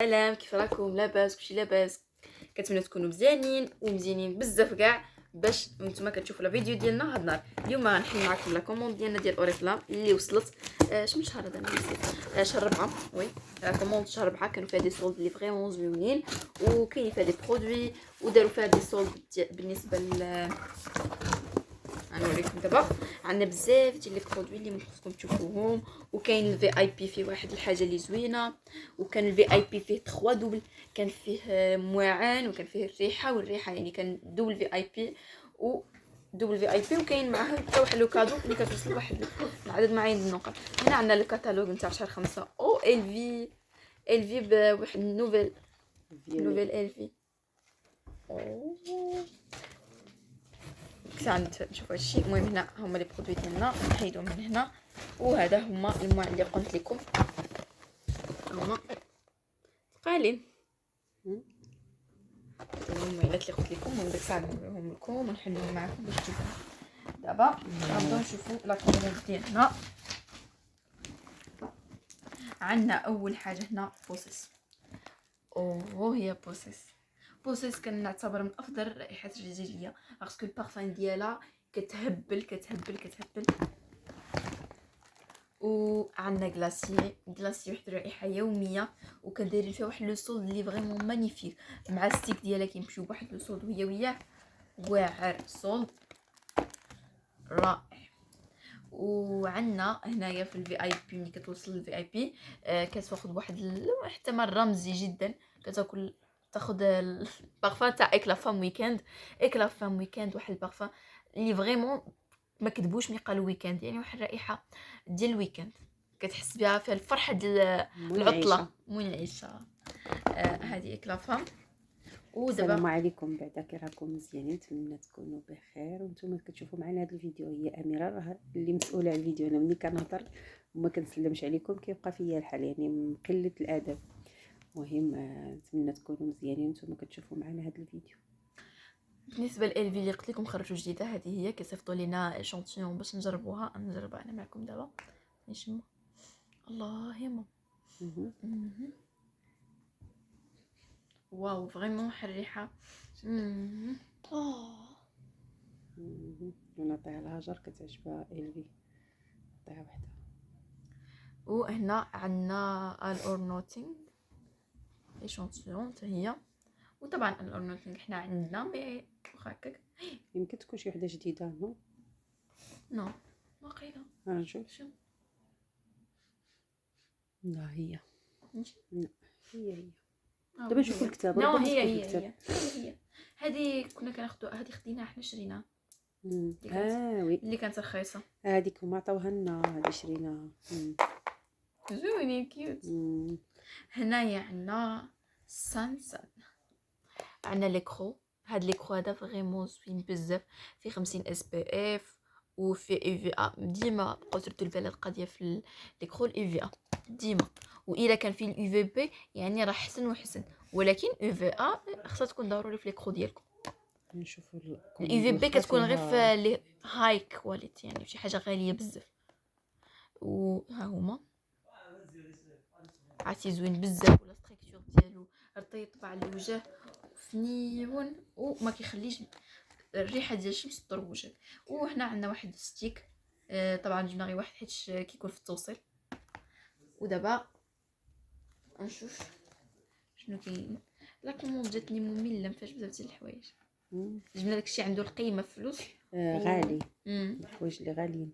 سلام، كيف راكم؟ لاباس؟ كلشي لاباس؟ كنتمنى تكونوا مزيانين ومزيانين بزاف كاع باش نتوما كتشوفوا لا فيديو ديالنا هاد النهار. اليوم غنحل معكم لا كوموند ديالنا ديال اوريفلام اللي وصلت شمن شهر هذا؟ نسيت. شهر 4. وي كوموند شهر 4 كانوا فيها دي سولد اللي فريمون زوينين وكاين فيها دي برودوي وداروا فيها دي سولد بالنسبه غنوريكم دابا. عندنا بزاف ديال لي برودوي اللي مخصكم تشوفوهم، وكاين الفي اي بي فيه واحد الحاجه اللي زوينه، وكان الفي اي بي فيه 3 دوبل، كان فيه مواعن وكان فيه الريحه والريحه، يعني كان دوبل في اي بي و دوبل في اي بي، وكاين معاه حتى واحد لو كادو اللي كتوصل واحد العدد معين من النقط. هنا عندنا الكتالوج نتاع شهر 5 او ال في بواحد نوفيل ال في. كنت نشوفوا هادشي. المهم هنا هما لي برودوي ديالنا نحيدهم من هنا، وهذا هما المواعن اللي قلت لكم هما ثقالين. هما الا اللي قلت لكم من ديك الساعه نوريهم لكم ونحلهم معكم باش تشوفوا. دابا غنبداو نشوفوا لا كوموند ديالنا. عندنا اول حاجه هنا بوسيس. هي بوسيس كنعتبر من افضل الرائحات الرجاليه، باسكو البارفان ديالها كتهبل. وعندنا غلاسي واحد الرائحه يوميه، وكندير فيها واحد لو صولد اللي فريمون مانيفيك مع الستيك ديالها، كيمشيو بواحد لو صولد وهي وياه واعر صولد رائع. وعندنا هنايا في الفي اي بي ملي كتوصل للفي اي بي كتاخذ واحد الاحتمال رمزي جدا، تاخذ البارفان تاع ايك لا فام ويكاند. واحد البارفان اللي فريمون ما كتبوش ملي قالوا ويكاند، يعني واحد الرائحه ديال الويكاند كتحس بها في الفرحه ديال العطله منعشه. هذه ايك لا فام. ودابا السلام عليكم، بعدا كي راكم مزيانين؟ نتمنى تكونوا بخير. وانتم كتشوفوا معنا هذا الفيديو هي اميره، راه اللي مسؤوله على الفيديو. انا ملي كنهضر وما كنسلمش عليكم كيبقى فيا الحال، يعني من قله الادب. المهم نتمنى تكونوا مزيانين وانتم كتشوفوا معنا هذا الفيديو. بالنسبه للفي اللي قلت لكم خرجوا جديده، هذه هي كيصيفطوا لينا ايشانتيون باش نجربوها انا معكم دابا. نشمو الله يما. واو فريمون الريحه. ونعطيها الهجر كتعجبها الفي، نعطيها وحده. وهنا عندنا الاورنوتينغ ايشانتيون حتى هي. وطبعا الاورنوتينغ حنا عندنا مي هكاك يمكن تكون شي وحده جديده. نو واقيلا نشوف. لا هي لا هي دابا نشوفوا الكتاب. لا هي هذه كنا كناخذوا، هذه خديناها حنا شريناها. وي اللي كانت رخيصه هذيك هما عطاوها لنا، هذه شريناها. زوينين كيوت. هنايا عندنا سانسان، عندنا ليكرو. هاد ليكرو هذا فريمون زوين بزاف، فيه 50 اس بي اف وفي اي في ا. ديما بقاو تردوا البال القضيه في ليكرو الاي في ا ديما، واذا كان فيه الاي في بي يعني راه حسن وحسن، ولكن اي في ا خصها تكون ضروري في ليكرو ديالكم. نشوفوا الاي في بي كتكون غير في لي هاي كواليتي، يعني شي حاجه غاليه بزاف. وها هما عرفتي زوين بزاف، ولا ستركتور ديالو رطيب على الوجه فنيون وما كيخليش الريحه ديال الشمس تضرب وجهك. وهنا عندنا واحد ستيك، طبعا جبنا غير واحد حيت كيكون في التوصيل. ودابا نشوف شنو كاين. لا كوموند جاتني ممله، مفيهاش بزاف ديال الحوايج. جبنا داكشي عنده القيمه في فلوس غالي. الحوايج اللي غاليين.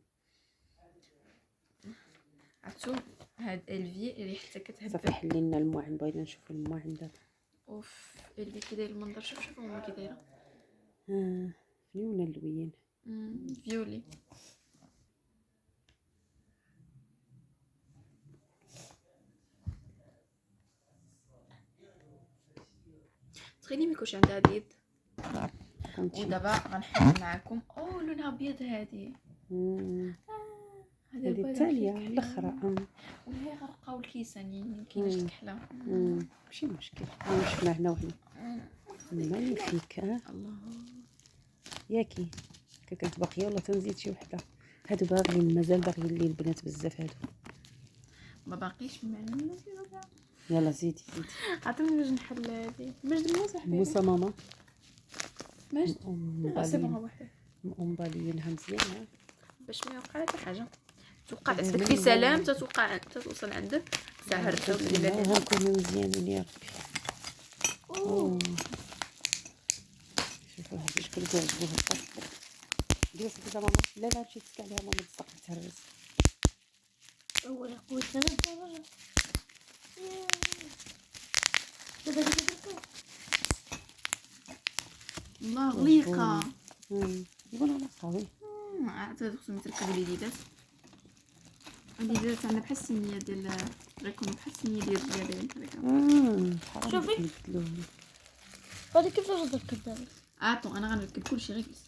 عرفتو هاد الفي ريحتها كتهبل. صافي حلي لنا المواعن، بغينا نشوفوا المواعن دابا. اوف الفي كي داير المنظر. شوف هما كي دايره. فنيونه اللوين. فيولي. تخيلي ميكونش عندها بيض. ودابا غنحل معكم لونها ابيض. هذه هذه الثانيه الاخرى وهي غرقاو الكيسان، يعني مكاينش تكحله. ماشي مشكل. شفنا هنا وهنا مانيفيك. الله ياكي كانت باقيه ولا تنزيد شي وحده. هادو باغيين، مازال باغيين لي البنات بزاف. هادو ما باقيش معنا يلا زيدي عطيني باش نحل هذه مجد موسى حبيبي موسى ماما مجد سي بون واحد مبالينها مزيان باش ما يوقع لك حاجه توقع عندك في سلام تتوقع توصل عندك ساعه هرسه ولا لا هاكم مزيانين يا ربي. شوفوا هذا شكون كيعجبوها الطاسه دير صافي ماما لا مشيت تسكى عليها ماما تصدق تهرس أول قوي ثلاث درجات دابا دابا الله غليقه يقول انا قوي عاد خصهم يتركبوا لي اللي عندنا بحال السنيه ديال غيكونوا بحال السنيه ديال الرجال هكاك شوفي هذا كيفاش تركب دابا عطو انا غنركب كلشي غير جلس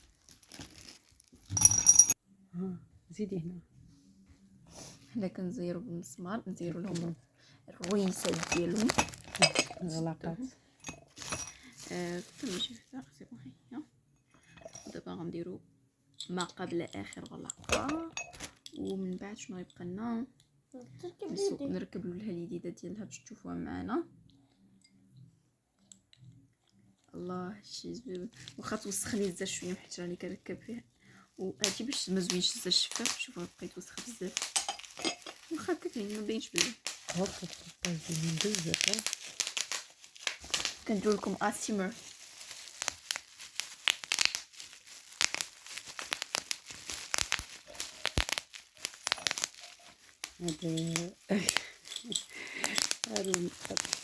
زيدي هنا حنا كنزيرو بالمسمار نديرو لهم الرويسات ديالهم غلاقات ماشي هكا سي بون هي دابا غنديرو ما قبل اخر غلقه ومن بعد شنو يبقى لنا نركب لها اليديده ديالها باش تشوفوها معنا الله شي زوين واخا توسخ لي الزاج شويه حيت راني كنركب فيه وهادي باش ما زوينش الزاج شفاف شوفوا بقى يتوسخ بزاف واخا كاين ما باينش بزاف كندير لكم اسيمر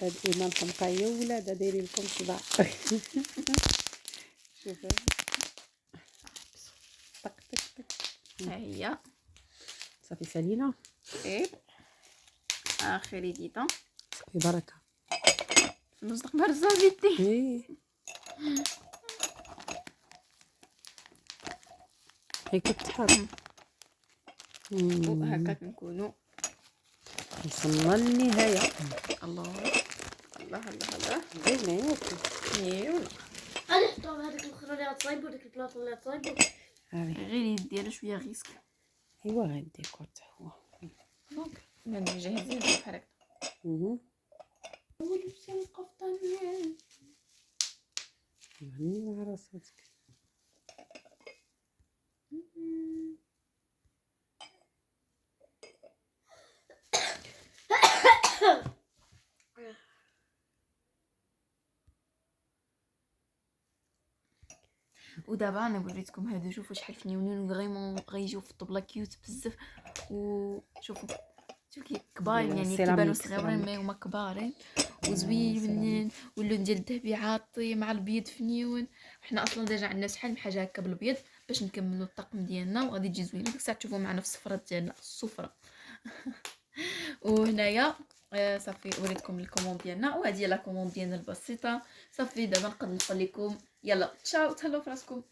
هاد ايمان حمقايه ولاد دايرين لكم صداع شوفوا طق طق طق ها هي صافي سالينا اخر يديده صافي بركه نصدق برزا بيدي هي كتحط وهكاك نكونوا وصلنا للنهايه الله الله الله الله زينا ياكل ايوا انا نحطو هذيك الاخرى اللي غتصايبو ديك البلاطه اللي غتصايبو غير ديالها شويه غيسك ايوا غير الديكور حتى هو دونك ندير جاهزين بحال هكا ولبسي القفطان هني مع راساتك ودابا انا وريتكم هادو شوفوا شحال فنيونين فريمون غيجيو في الطبله كيوت بزاف وشوفوا شوفوا كبار يعني كيبانوا صغيرين مي هما كبارين وزوينين واللون ديال الذهبي عاطي مع البيض فنيون حنا اصلا ديجا عندنا شحال من حاجه هكا بالبيض باش نكملوا الطقم ديالنا وغادي تجي زوينه ديك الساعه تشوفوا معنا في السفره ديالنا السفره وهنايا صافي وريتكم الكوموند ديالنا وهذه هي لا كوموند ديالنا البسيطه صافي دابا نقدر نقول لكم يلا تشاو تهلاو فراسكم.